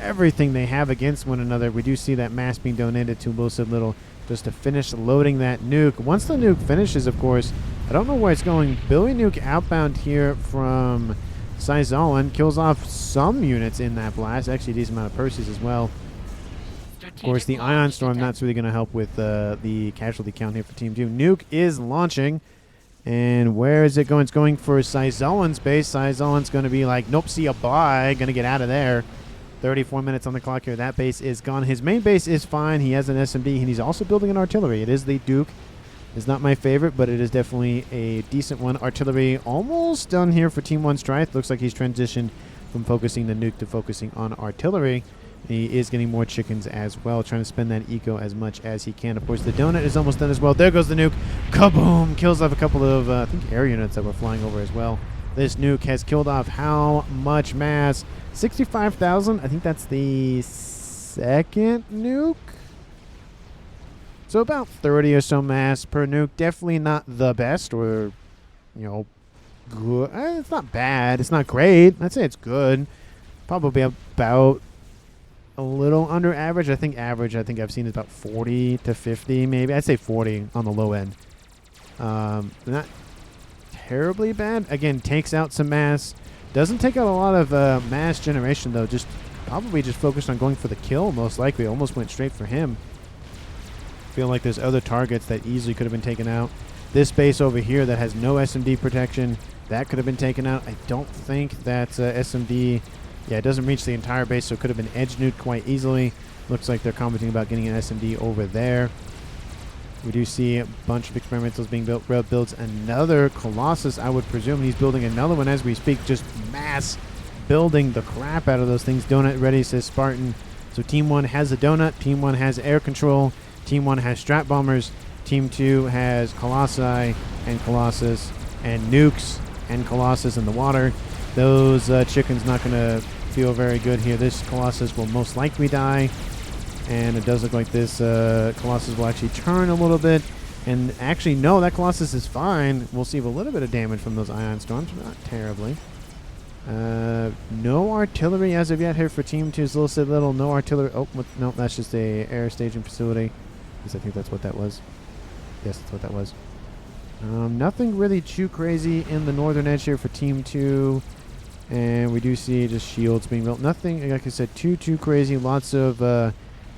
everything they have against one another. We do see that mass being donated to Wilson Little just to finish loading that nuke. Once the nuke finishes, of course, I don't know where it's going. Billy Nuke outbound here from Sizolan kills off some units in that blast. Actually, a decent amount of Percy's as well. Of course, the Ion Storm, that's really going to help with the casualty count here for Team 2. Nuke is launching. And where is it going? It's going for Sizolan's base. Sizolan's going to be like, nope, see ya, bye. Going to get out of there. 34 minutes on the clock here. That base is gone. His main base is fine. He has an SMD, and he's also building an artillery. It is the Duke. It's not my favorite, but it is definitely a decent one. Artillery almost done here for Team 1 Strife. Looks like he's transitioned from focusing the nuke to focusing on artillery. He is getting more chickens as well, trying to spend that eco as much as he can. Of course, the donut is almost done as well. There goes the nuke. Kaboom! Kills off a couple of, I think, air units that were flying over as well. This nuke has killed off how much mass? 65,000. I think that's the second nuke. So about 30 or so mass per nuke. Definitely not the best, or, you know, good. It's not bad. It's not great. I'd say it's good. Probably about a little under average. I think I've seen is about 40 to 50 maybe. I'd say 40 on the low end. Not terribly bad. Again, takes out some mass. Doesn't take out a lot of mass generation, though. Just probably just focused on going for the kill, most likely. Almost went straight for him. Feel like there's other targets that easily could have been taken out. This base over here that has no SMD protection, that could have been taken out. I don't think that SMD... Yeah, it doesn't reach the entire base, so it could have been edge nuked quite easily. Looks like they're commenting about getting an SMD over there. We do see a bunch of experimentals being built. Red builds another Colossus, I would presume. He's building another one as we speak. Just mass building the crap out of those things. Donut ready, says Spartan. So Team 1 has a donut. Team 1 has air control. Team 1 has strat bombers. Team 2 has Colossi and Colossus and nukes and Colossus in the water. Those chickens not going to feel very good here. This Colossus will most likely die. And it does look like this Colossus will actually turn a little bit. And actually, no, that Colossus is fine. We'll see a little bit of damage from those Ion Storms. Not terribly. No artillery as of yet here for Team 2's little. No artillery. Oh, no, that's just a air staging facility. Because I think that's what that was. Yes, that's what that was. Nothing really too crazy in the northern edge here for Team 2. And we do see just shields being built. Nothing, like I said, too crazy. Lots of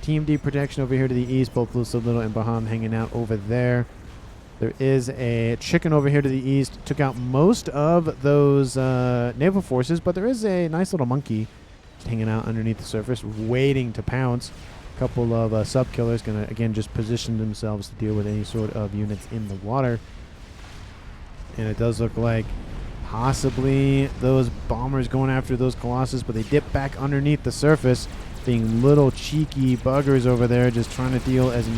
TMD protection over here to the east. Both Blue Little and Baham hanging out over there. There is a chicken over here to the east. Took out most of those naval forces, but there is a nice little monkey just hanging out underneath the surface, waiting to pounce. A couple of sub-killers going to, again, just position themselves to deal with any sort of units in the water. And it does look like possibly those bombers going after those Colossus, but they dip back underneath the surface. being little cheeky buggers over there, just trying to deal as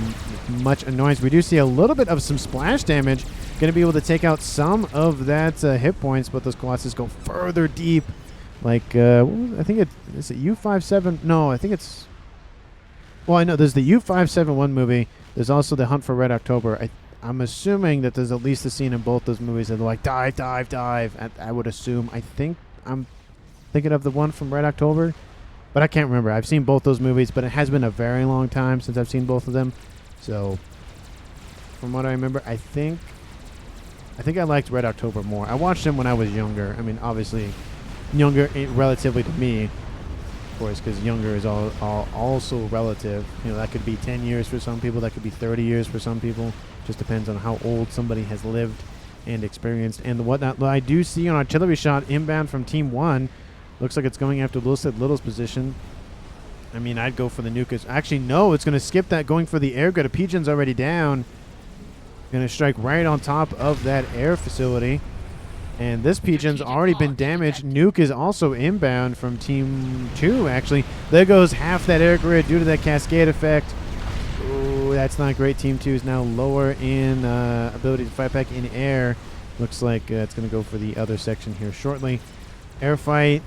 much annoyance. We do see a little bit of some splash damage. Going to be able to take out some of that hit points, but those Colossus go further deep. Like, I think is it U57? No, I think it's... Well, I know there's the U571 movie. There's also the Hunt for Red October. I'm assuming that there's at least a scene in both those movies that they're like, dive, dive, dive. I would assume. I think I'm thinking of the one from Red October, but I can't remember. I've seen both those movies, but it has been a very long time since I've seen both of them. So, from what I remember, I think I liked Red October more. I watched them when I was younger. I mean, obviously, younger relatively to me, of course, because younger is all also relative. You know, that could be 10 years for some people. That could be 30 years for some people. Just depends on how old somebody has lived and experienced and whatnot. I do see an artillery shot inbound from Team 1. Looks like it's going after Little's position. I mean, I'd go for the nuke. Actually, no, it's going to skip that, going for the air grid. A Pigeon's already down. Going to strike right on top of that air facility. And this Pigeon's already been damaged. Nuke is also inbound from Team 2, actually. There goes half that air grid due to that cascade effect. Oh, that's not great. Team 2 is now lower in ability to fight back in air. Looks like it's going to go for the other section here shortly. Air fight.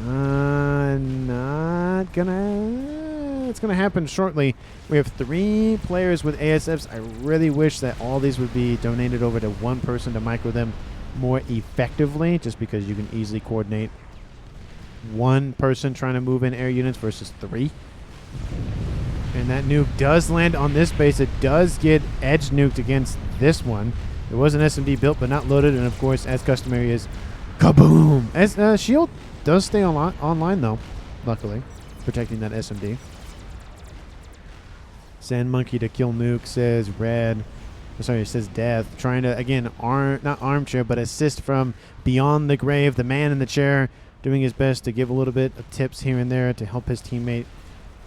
Not gonna... It's gonna happen shortly. We have 3 players with ASFs. I really wish that all these would be donated over to one person to micro them more effectively, just because you can easily coordinate one person trying to move in air units versus 3. And that nuke does land on this base. It does get edge nuked against this one. There was an SMD built but not loaded, and of course, as customary is, kaboom! As shield does stay online though, luckily, protecting that SMD. Send monkey to kill nuke, says red. Sorry, it says death. Trying to, again, not armchair, but assist from beyond the grave. The man in the chair doing his best to give a little bit of tips here and there to help his teammate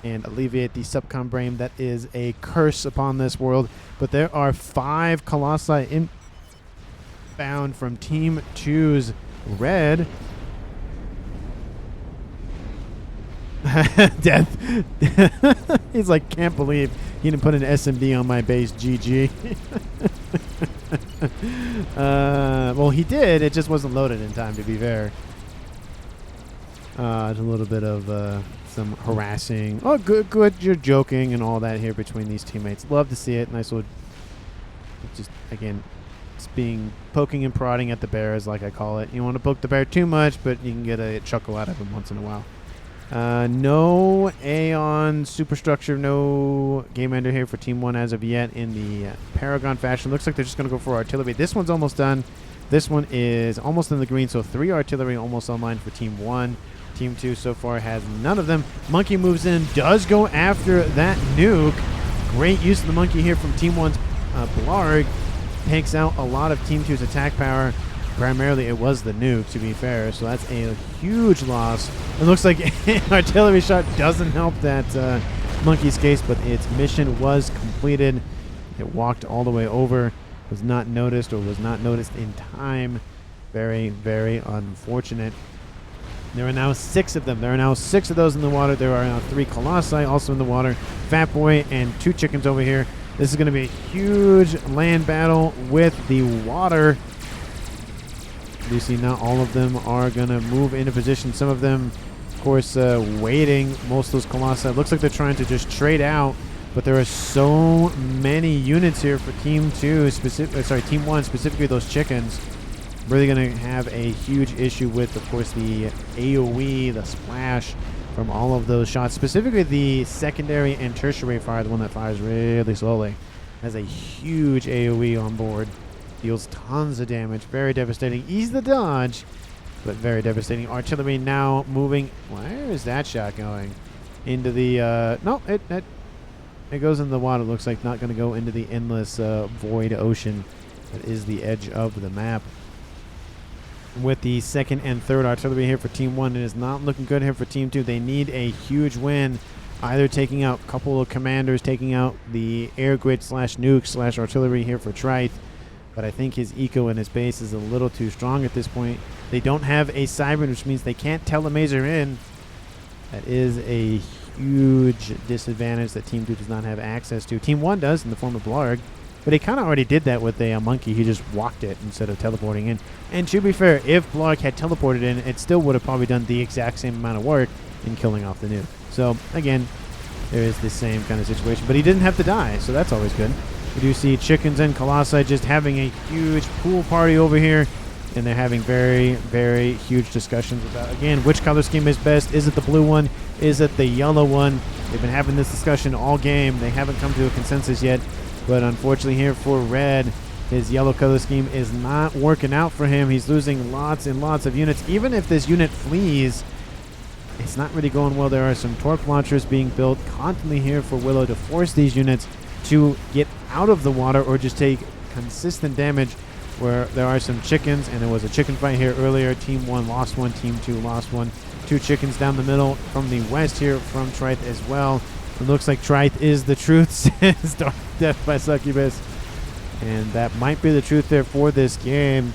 and alleviate the subcom brain that is a curse upon this world. But there are 5 Colossi inbound from Team 2's red. Death. He's like, can't believe he didn't put an SMD on my base. GG. Well, he did. It just wasn't loaded in time, to be fair. There's a little bit of some harassing. Oh, good. You're joking and all that here between these teammates. Love to see it. Nice little. Just again, it's being poking and prodding at the bears, like I call it. You don't want to poke the bear too much, but you can get a chuckle out of him once in a while. No Aeon superstructure, no game ender here for Team 1 as of yet in the Paragon fashion. Looks like they're just going to go for artillery. This one's almost done. This one is almost in the green, so 3 artillery almost online for Team 1. Team 2 so far has none of them. Monkey moves in, does go after that nuke. Great use of the monkey here from Team 1's Blarg. Takes out a lot of Team 2's attack power. Primarily, it was the nuke, to be fair, so that's a huge loss. It looks like an artillery shot doesn't help that monkey's case, but its mission was completed. It walked all the way over, was not noticed or was not noticed in time. Very, very unfortunate. There are now 6 of them. There are now 6 of those in the water. There are now 3 Colossi also in the water. Fat Boy and 2 chickens over here. This is going to be a huge land battle with the water. You see now all of them are going to move into position. Some of them, of course, waiting. Most of those Colossi. It looks like they're trying to just trade out, but there are so many units here for Team 2, Team 1, specifically those chickens. Really going to have a huge issue with, of course, the AoE, the splash from all of those shots. Specifically the secondary and tertiary fire, the one that fires really slowly, has a huge AoE on board. Deals tons of damage. Very devastating. Easy to dodge, but very devastating. Artillery now moving. Where is that shot going? Into the... no, it goes in the water. Looks like not going to go into the endless void ocean that is the edge of the map. With the 2nd and 3rd artillery here for Team 1, it is not looking good here for Team 2. They need a huge win. Either taking out a couple of commanders, taking out the air grid / nuke / artillery here for Trite. But I think his eco and his base is a little too strong at this point. They don't have a Siren, which means they can't tell a Mazer in. That is a huge disadvantage that Team 2 does not have access to. Team 1 does in the form of Blarg, but he kind of already did that with a monkey. He just walked it instead of teleporting in. And to be fair, if Blarg had teleported in, it still would have probably done the exact same amount of work in killing off the nuke. So, again, there is the same kind of situation. But he didn't have to die, so that's always good. We do see Chickens and Colossi just having a huge pool party over here. And they're having very, very huge discussions about, again, which color scheme is best. Is it the blue one? Is it the yellow one? They've been having this discussion all game. They haven't come to a consensus yet. But unfortunately here for Red, his yellow color scheme is not working out for him. He's losing lots and lots of units. Even if this unit flees, it's not really going well. There are some torque launchers being built constantly here for Willow to force these units to get out of the water or just take consistent damage, where there are some chickens, and there was a chicken fight here earlier. Team 1 lost one, Team 2 lost one. 2 chickens down the middle from the west here from Trite as well. It looks like Trite is the truth, says Dark Death by Succubus. And that might be the truth there for this game.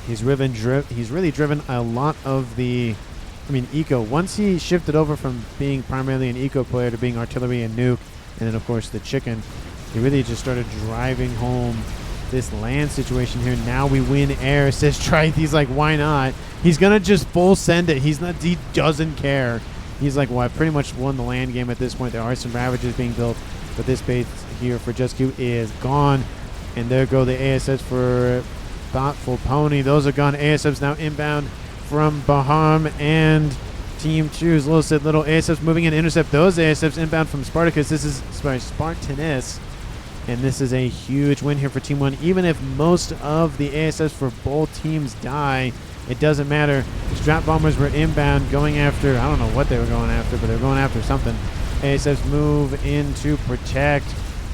He's really driven a lot of the, eco. Once he shifted over from being primarily an eco player to being artillery and nuke, and then of course the chicken, he really just started driving home this land situation here. Now we win air, says Trite. He's like, why not? He's gonna just full send it. He doesn't care. He's like, well, I pretty much won the land game at this point. There are some Ravages being built, but this base here for Just Q is gone. And there go the ASFs for Thoughtful Pony. Those are gone. ASFs now inbound from Baham and Team 2's Little Sid Little. ASFs moving in to intercept those ASFs inbound from Spartacus. This is, Spartanus. And this is a huge win here for Team 1. Even if most of the ASFs for both teams die, it doesn't matter. Strap Bombers were inbound going after, I don't know what they were going after, but they were going after something. ASFs move in to protect,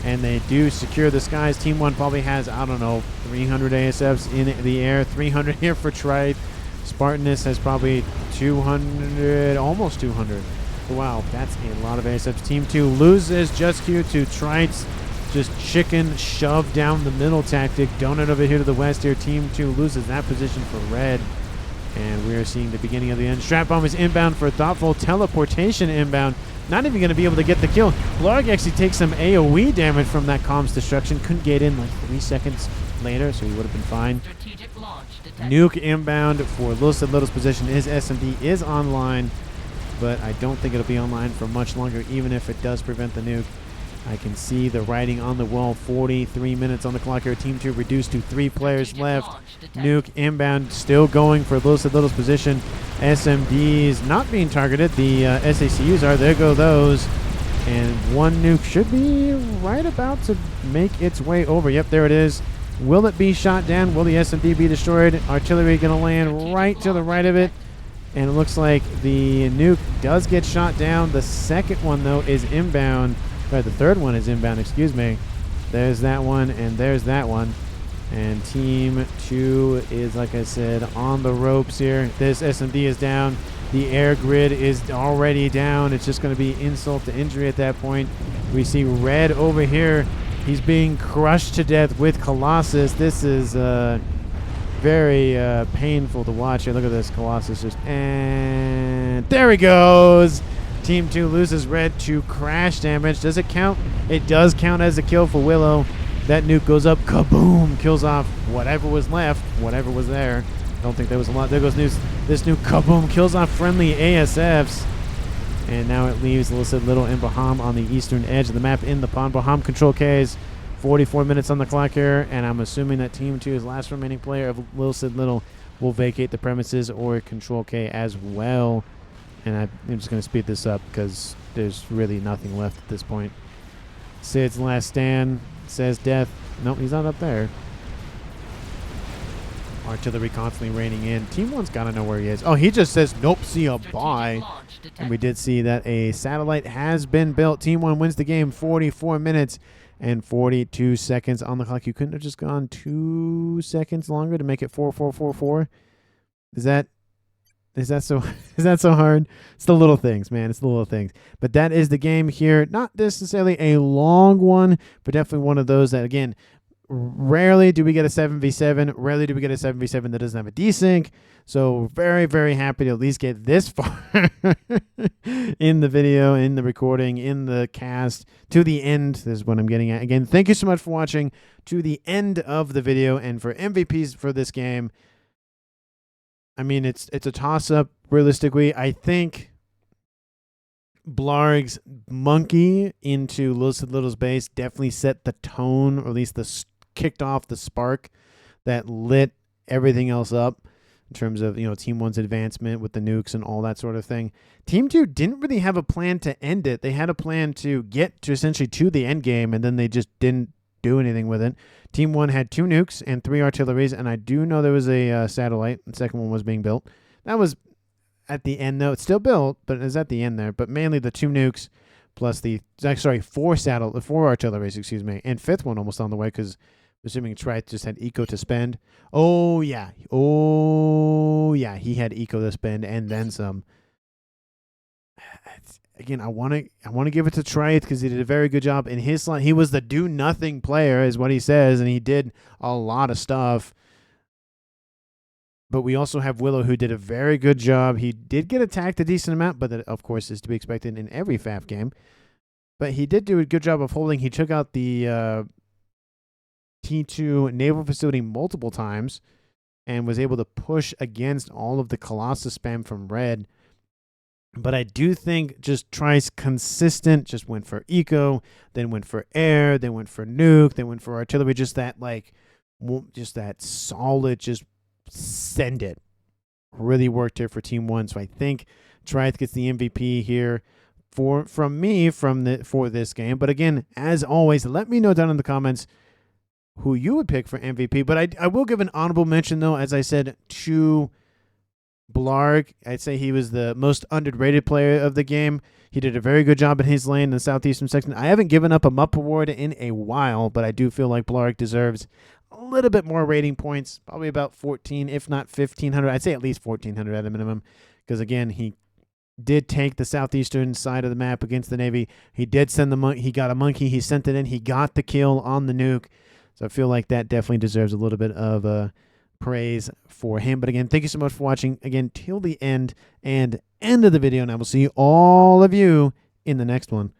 and they do secure the skies. Team 1 probably has, I don't know, 300 ASFs in the air. 300 here for Trite. Spartanus has probably 200, almost 200. Wow, that's a lot of ASFs. Team 2 loses Just Q to Trite's just chicken shove down the middle tactic. Donut over here to the west here. Team 2 loses that position for Red. And we are seeing the beginning of the end. Strap Bomb is inbound for Thoughtful. Teleportation inbound. Not even going to be able to get the kill. Blarg actually takes some AoE damage from that comms destruction. Couldn't get in like 3 seconds later, so he would have been fine. Nuke inbound for Little Sid Little's position. His SMD is online, but I don't think it'll be online for much longer, even if it does prevent the nuke. I can see the writing on the wall. 43 minutes on the clock here. Team 2 reduced to 3 players left. Nuke inbound, still going for Little Sid Little's position. SMDs not being targeted. The SACUs are. There go those. And one nuke should be right about to make its way over. Yep, there it is. Will it be shot down? Will the SMD be destroyed? Artillery going to land right to the right of it. And it looks like the nuke does get shot down. The second one, though, is inbound. Or the third one is inbound, excuse me. There's that one, and there's that one. And Team 2 is, like I said, on the ropes here. This SMD is down. The air grid is already down. It's just going to be insult to injury at that point. We see Red over here. He's being crushed to death with Colossus. This is very painful to watch here. Look at this. Colossus just... And there he goes. Team 2 loses Red to crash damage. Does it count? It does count as a kill for Willow. That nuke goes up, kaboom, kills off whatever was left, whatever was there. Don't think there was a lot. There goes this nuke, kaboom, kills off friendly ASFs. And now it leaves Little Sid Little and Baham on the eastern edge of the map in the pond. Baham control Ks. 44 minutes on the clock here, and I'm assuming that Team 2's last remaining player of Little Sid Little will vacate the premises or control K as well. And I'm just going to speed this up because there's really nothing left at this point. Sid's last stand says death. Nope, he's not up there. Artillery constantly raining in. Team 1's got to know where he is. Oh, he just says, nope, see ya, bye. And we did see that a satellite has been built. Team 1 wins the game. 44 minutes and 42 seconds on the clock. You couldn't have just gone 2 seconds longer to make it 4-4-4-4? Is that so hard? It's the little things, man. It's the little things. But that is the game here. Not necessarily a long one, but definitely one of those that, again, Rarely do we get a 7v7. Rarely do we get a 7v7 that doesn't have a desync. So very, very happy to at least get this far in the video, in the recording, in the cast, to the end. This is what I'm getting at. Again, thank you so much for watching to the end of the video. And for MVPs for this game, I mean, it's a toss-up, realistically. I think Blarg's monkey into Little's base definitely set the tone, or at least kicked off the spark that lit everything else up in terms of, you know, Team 1's advancement with the nukes and all that sort of thing. Team 2 didn't really have a plan to end it. They had a plan to get to essentially to the end game, and then they just didn't do anything with it. Team 1 had 2 nukes and 3 artilleries, and I do know there was a satellite. The second one was being built. That was at the end, though. It's still built, but it's at the end there. But mainly the 2 nukes plus the, sorry, 4 artilleries, excuse me, and 5th one almost on the way, because assuming Trite just had eco to spend. Oh yeah, he had eco to spend and then some. Again, I want to give it to Trite because he did a very good job in his slot. He was the do nothing player, is what he says, and he did a lot of stuff. But we also have Willow, who did a very good job. He did get attacked a decent amount, but that, of course, is to be expected in every FAF game. But he did do a good job of holding. He took out the T2 naval facility multiple times and was able to push against all of the Colossus spam from red. But I do think just tries consistent, just went for eco, then went for air, then went for nuke, then went for artillery, just that solid, just send it. Really worked here for Team 1. So I think Trite gets the MVP here from this game. But again, as always, let me know down in the comments who you would pick for MVP. But I will give an honorable mention, though, as I said, to Blarg. I'd say he was the most underrated player of the game. He did a very good job in his lane in the southeastern section. I haven't given up a MUP award in a while, but I do feel like Blarg deserves a little bit more rating points, probably about 14, if not 1,500. I'd say at least 1,400 at a minimum, because, again, he did take the southeastern side of the map against the Navy. He did send the monkey. He got a monkey. He sent it in. He got the kill on the nuke. So I feel like that definitely deserves a little bit of praise for him. But again, thank you so much for watching, again, till the end of the video, and I will see all of you in the next one.